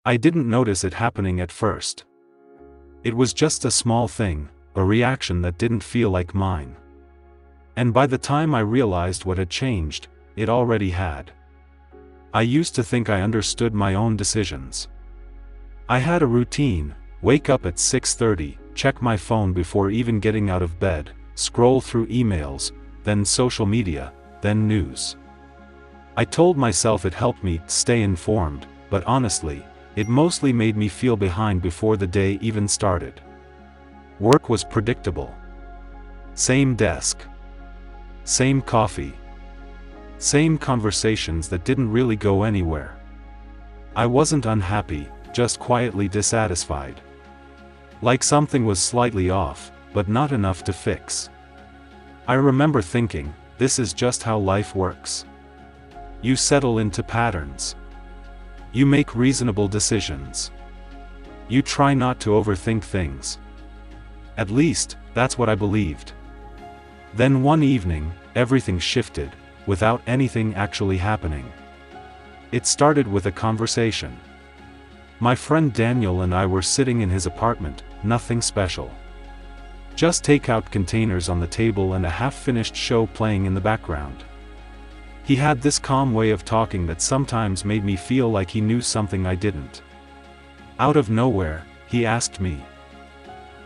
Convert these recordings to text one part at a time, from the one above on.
I didn't notice it happening at first. It was just a small thing, a reaction that didn't feel like mine. And by the time I realized what had changed, it already had. I used to think I understood my own decisions. I had a routine: wake up at 6:30, check my phone before even getting out of bed, scroll through emails, then social media, then news. I told myself it helped me stay informed, but honestly, it mostly made me feel behind before the day even started. Work was predictable. Same desk. Same coffee. Same conversations that didn't really go anywhere. I wasn't unhappy, just quietly dissatisfied. Like something was slightly off, but not enough to fix. I remember thinking, this is just how life works. You settle into patterns. You make reasonable decisions. You try not to overthink things. At least, that's what I believed. Then one evening, everything shifted, without anything actually happening. It started with a conversation. My friend Daniel and I were sitting in his apartment, nothing special. Just takeout containers on the table and a half-finished show playing in the background. He had this calm way of talking that sometimes made me feel like he knew something I didn't. Out of nowhere, he asked me,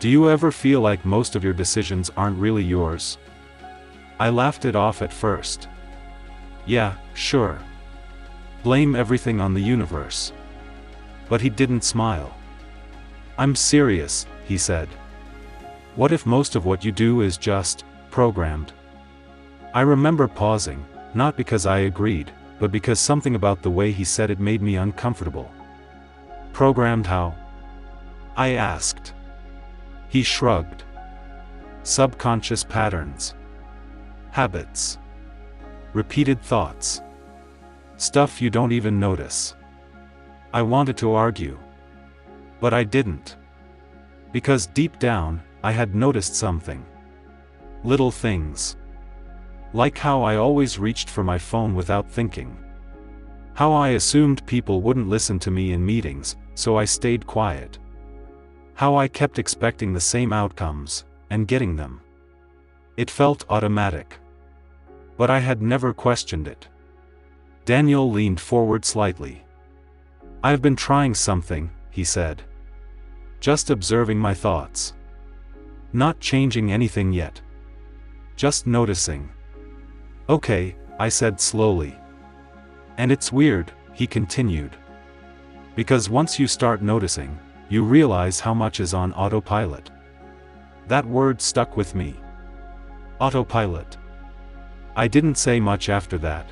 "Do you ever feel like most of your decisions aren't really yours?" I laughed it off at first. Yeah, sure. Blame everything on the universe. But he didn't smile. "I'm serious," he said. "What if most of what you do is just programmed?" I remember pausing, not because I agreed, but because something about the way he said it made me uncomfortable. "Programmed how?" I asked. He shrugged. "Subconscious patterns. Habits. Repeated thoughts. Stuff you don't even notice." I wanted to argue. But I didn't. Because deep down, I had noticed something. Little things. Like how I always reached for my phone without thinking. How I assumed people wouldn't listen to me in meetings, so I stayed quiet. How I kept expecting the same outcomes, and getting them. It felt automatic. But I had never questioned it. Daniel leaned forward slightly. "I've been trying something," he said. "Just observing my thoughts. Not changing anything yet. Just noticing." "Okay," I said slowly. "And it's weird," he continued. "Because once you start noticing, you realize how much is on autopilot." That word stuck with me. Autopilot. I didn't say much after that.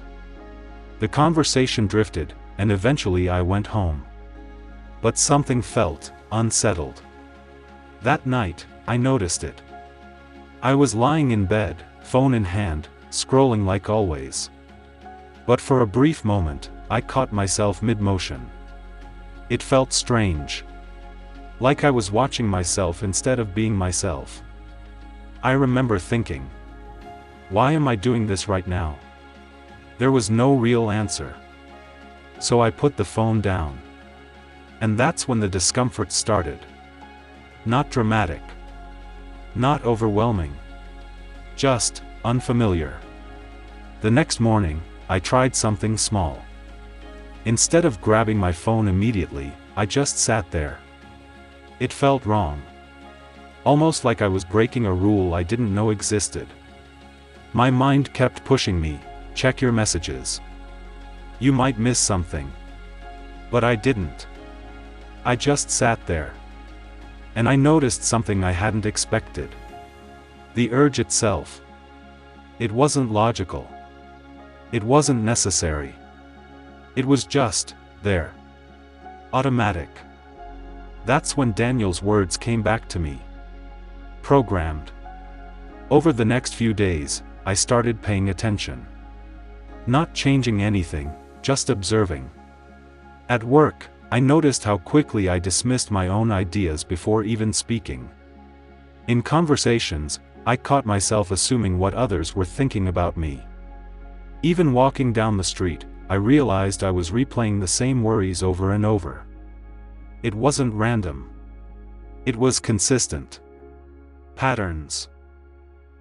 The conversation drifted, and eventually I went home. But something felt unsettled. That night, I noticed it. I was lying in bed, phone in hand, scrolling like always. But for a brief moment, I caught myself mid-motion. It felt strange. Like I was watching myself instead of being myself. I remember thinking, why am I doing this right now? There was no real answer. So I put the phone down. And that's when the discomfort started. Not dramatic. Not overwhelming. Just unfamiliar. The next morning, I tried something small. Instead of grabbing my phone immediately, I just sat there. It felt wrong. Almost like I was breaking a rule I didn't know existed. My mind kept pushing me, check your messages. You might miss something. But I didn't. I just sat there. And I noticed something I hadn't expected. The urge itself. It wasn't logical. It wasn't necessary. It was just there. Automatic. That's when Daniel's words came back to me. Programmed. Over the next few days, I started paying attention. Not changing anything, just observing. At work, I noticed how quickly I dismissed my own ideas before even speaking. In conversations, I caught myself assuming what others were thinking about me. Even walking down the street, I realized I was replaying the same worries over and over. It wasn't random. It was consistent. Patterns.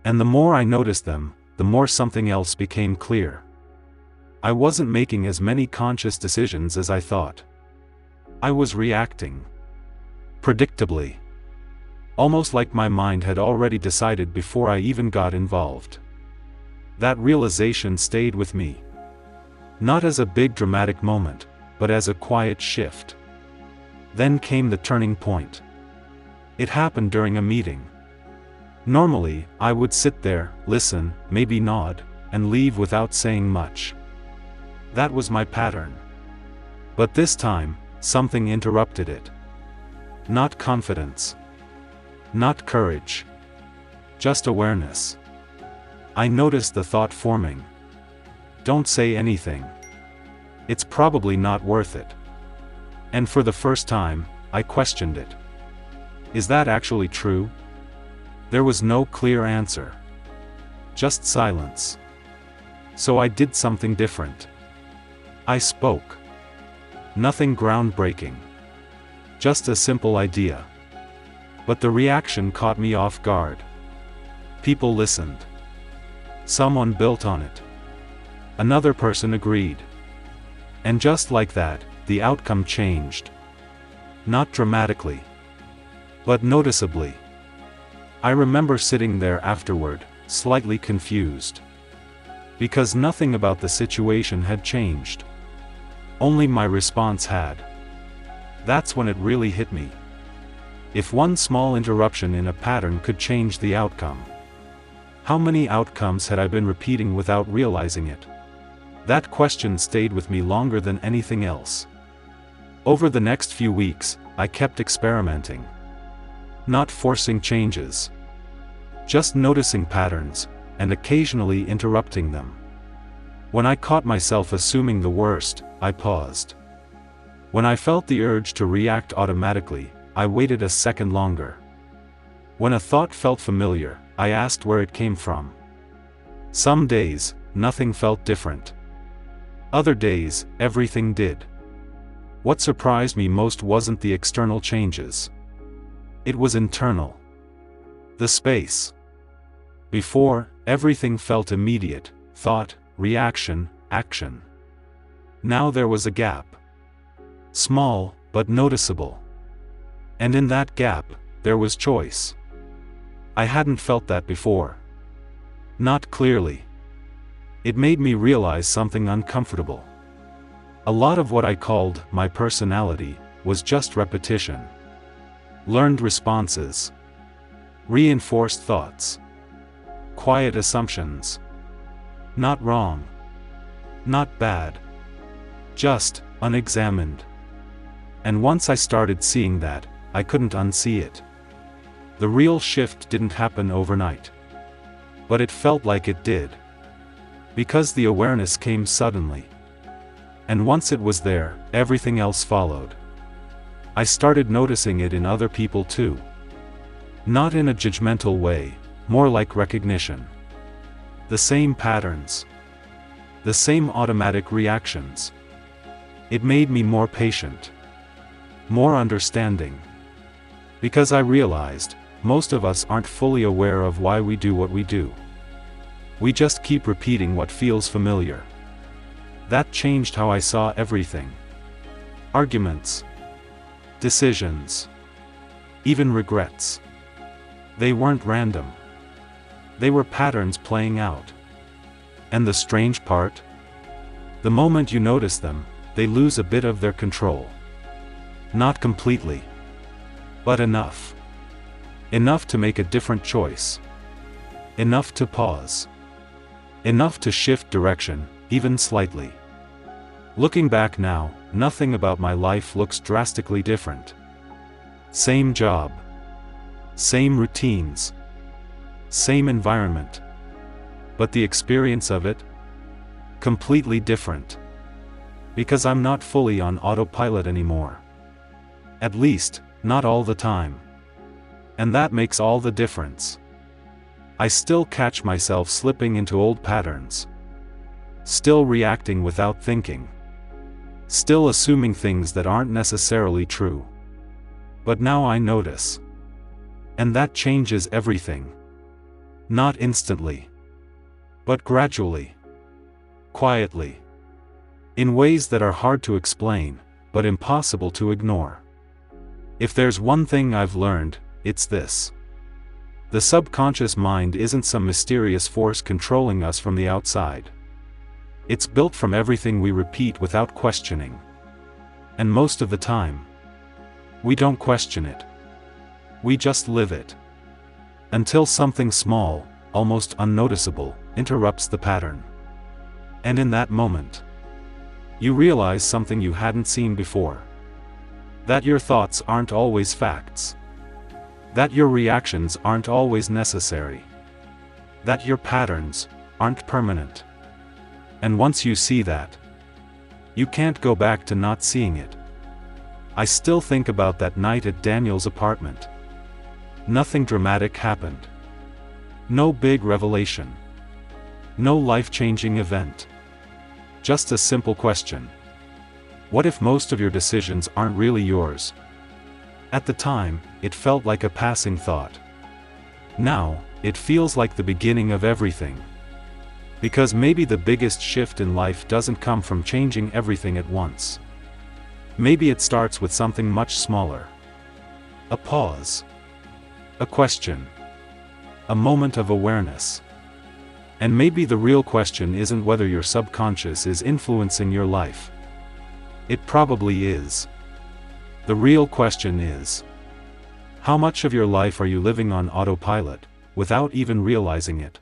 And the more I noticed them, the more something else became clear. I wasn't making as many conscious decisions as I thought. I was reacting. Predictably. Almost like my mind had already decided before I even got involved. That realization stayed with me. Not as a big dramatic moment, but as a quiet shift. Then came the turning point. It happened during a meeting. Normally, I would sit there, listen, maybe nod, and leave without saying much. That was my pattern. But this time, something interrupted it. Not confidence. Not courage. Just awareness. I noticed the thought forming. Don't say anything. It's probably not worth it. And for the first time, I questioned it. Is that actually true? There was no clear answer. Just silence. So I did something different. I spoke. Nothing groundbreaking. Just a simple idea. But the reaction caught me off guard. People listened. Someone built on it. Another person agreed. And just like that, the outcome changed. Not dramatically, but noticeably. I remember sitting there afterward, slightly confused. Because nothing about the situation had changed. Only my response had. That's when it really hit me. If one small interruption in a pattern could change the outcome, how many outcomes had I been repeating without realizing it? That question stayed with me longer than anything else. Over the next few weeks, I kept experimenting. Not forcing changes. Just noticing patterns, and occasionally interrupting them. When I caught myself assuming the worst, I paused. When I felt the urge to react automatically, I waited a second longer. When a thought felt familiar, I asked where it came from. Some days, nothing felt different. Other days, everything did. What surprised me most wasn't the external changes. It was internal. The space. Before, everything felt immediate: thought, reaction, action. Now there was a gap. Small, but noticeable. And in that gap, there was choice. I hadn't felt that before. Not clearly. It made me realize something uncomfortable. A lot of what I called my personality was just repetition. Learned responses. Reinforced thoughts. Quiet assumptions. Not wrong. Not bad. Just unexamined. And once I started seeing that, I couldn't unsee it. The real shift didn't happen overnight. But it felt like it did. Because the awareness came suddenly. And once it was there, everything else followed. I started noticing it in other people too. Not in a judgmental way, more like recognition. The same patterns. The same automatic reactions. It made me more patient. More understanding. Because I realized, most of us aren't fully aware of why we do what we do. We just keep repeating what feels familiar. That changed how I saw everything. Arguments. Decisions. Even regrets. They weren't random. They were patterns playing out. And the strange part? The moment you notice them, they lose a bit of their control. Not completely. But enough. Enough to make a different choice. Enough to pause. Enough to shift direction, even slightly. Looking back now, nothing about my life looks drastically different. Same job. Same routines. Same environment. But the experience of it? Completely different. Because I'm not fully on autopilot anymore. At least, not all the time. And that makes all the difference. I still catch myself slipping into old patterns. Still reacting without thinking. Still assuming things that aren't necessarily true. But now I notice. And that changes everything. Not instantly. But gradually. Quietly. In ways that are hard to explain, but impossible to ignore. If there's one thing I've learned, it's this. The subconscious mind isn't some mysterious force controlling us from the outside. It's built from everything we repeat without questioning. And most of the time, we don't question it. We just live it. Until something small, almost unnoticeable, interrupts the pattern. And in that moment, you realize something you hadn't seen before. That your thoughts aren't always facts. That your reactions aren't always necessary. That your patterns aren't permanent. And once you see that, you can't go back to not seeing it. I still think about that night at Daniel's apartment. Nothing dramatic happened. No big revelation. No life-changing event. Just a simple question. What if most of your decisions aren't really yours? At the time, it felt like a passing thought. Now, it feels like the beginning of everything. Because maybe the biggest shift in life doesn't come from changing everything at once. Maybe it starts with something much smaller. A pause. A question. A moment of awareness. And maybe the real question isn't whether your subconscious is influencing your life. It probably is. The real question is, how much of your life are you living on autopilot, without even realizing it?